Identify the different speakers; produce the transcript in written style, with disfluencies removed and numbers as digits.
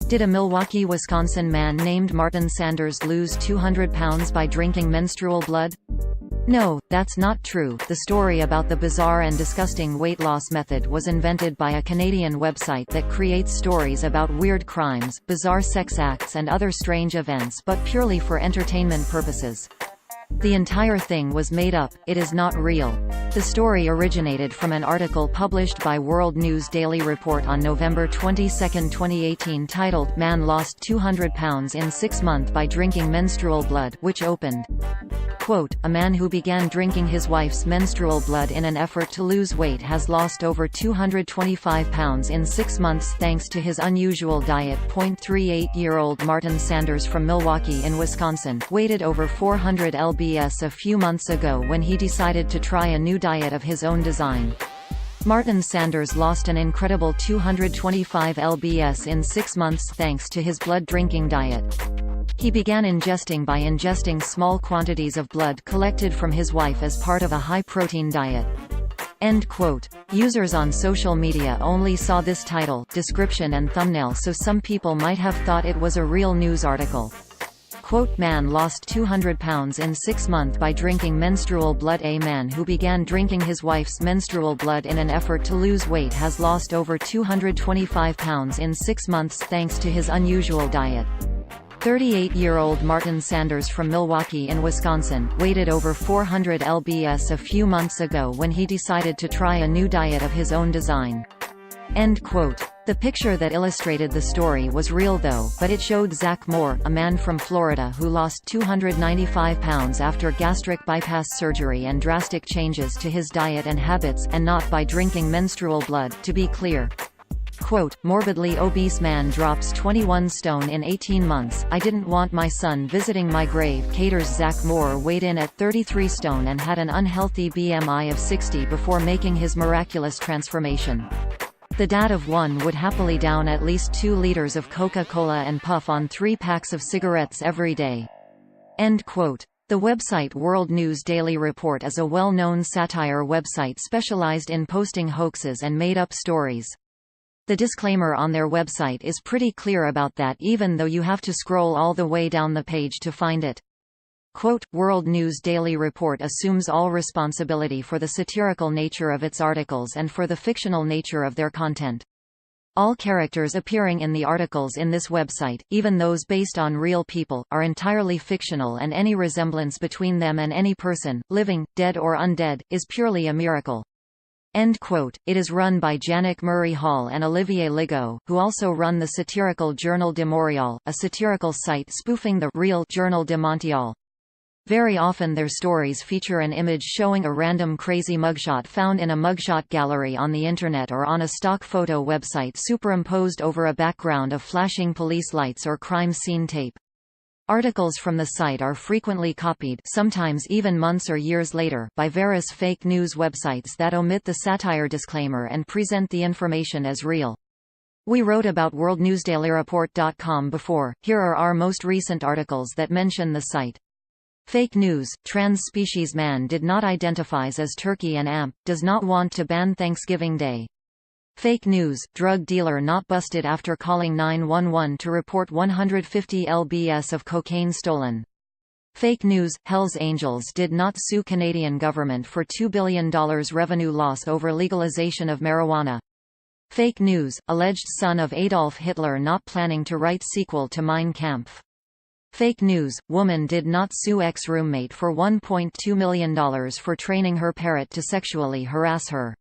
Speaker 1: Did a Milwaukee, Wisconsin man named Martin Sanders lose 200 pounds by drinking menstrual blood? No, that's not true. The story about the bizarre and disgusting weight loss method was invented by a Canadian website that creates stories about weird crimes, bizarre sex acts and other strange events, but purely for entertainment purposes. The entire thing was made up, it is not real. The story originated from an article published by World News Daily Report on November 22, 2018 titled, "Man Lost 200 Pounds in 6 Months by Drinking Menstrual Blood," which opened, quote, "A man who began drinking his wife's menstrual blood in an effort to lose weight has lost over 225 pounds in 6 months thanks to his unusual diet." 38-year-old Martin Sanders from Milwaukee in Wisconsin weighed over 400 lbs a few months ago when he decided to try a new diet of his own design. Martin Sanders lost an incredible 225 lbs in 6 months thanks to his blood drinking diet. He began by ingesting small quantities of blood collected from his wife as part of a high-protein diet. End quote. Users on social media only saw this title, description and thumbnail, so some people might have thought it was a real news article. Quote, "Man lost 200 pounds in 6 months by drinking menstrual blood." A man who began drinking his wife's menstrual blood in an effort to lose weight has lost over 225 pounds in 6 months thanks to his unusual diet. 38-year-old Martin Sanders from Milwaukee in Wisconsin weighed over 400 lbs a few months ago when he decided to try a new diet of his own design. End quote. The picture that illustrated the story was real though, but it showed Zach Moore, a man from Florida who lost 295 pounds after gastric bypass surgery and drastic changes to his diet and habits, and not by drinking menstrual blood, to be clear. Quote, "Morbidly obese man drops 21 stone in 18 months. I didn't want my son visiting my grave." Cater's Zach Moore weighed in at 33 stone and had an unhealthy BMI of 60 before making his miraculous transformation. The dad of one would happily down at least 2 liters of Coca-Cola and puff on 3 packs of cigarettes every day. End quote. The website World News Daily Report is a well-known satire website specialized in posting hoaxes and made-up stories. The disclaimer on their website is pretty clear about that, even though you have to scroll all the way down the page to find it. Quote, "World News Daily Report assumes all responsibility for the satirical nature of its articles and for the fictional nature of their content. All characters appearing in the articles in this website, even those based on real people, are entirely fictional, and any resemblance between them and any person, living, dead or undead, is purely a miracle." End quote. It is run by Janek Murray Hall and Olivier Ligo, who also run the satirical Journal de Montréal, a satirical site spoofing the real Journal de Montréal. Very often their stories feature an image showing a random crazy mugshot found in a mugshot gallery on the internet or on a stock photo website superimposed over a background of flashing police lights or crime scene tape. Articles from the site are frequently copied, sometimes even months or years later, by various fake news websites that omit the satire disclaimer and present the information as real. We wrote about worldnewsdailyreport.com before. Here are our most recent articles that mention the site. Fake news, trans species man did not identifies as turkey and AMP, does not want to ban Thanksgiving Day. Fake news, drug dealer not busted after calling 911 to report 150 lbs of cocaine stolen. Fake news, Hells Angels did not sue Canadian government for $2 billion revenue loss over legalization of marijuana. Fake news, alleged son of Adolf Hitler not planning to write sequel to Mein Kampf. Fake news, woman did not sue ex-roommate for $1.2 million for training her parrot to sexually harass her.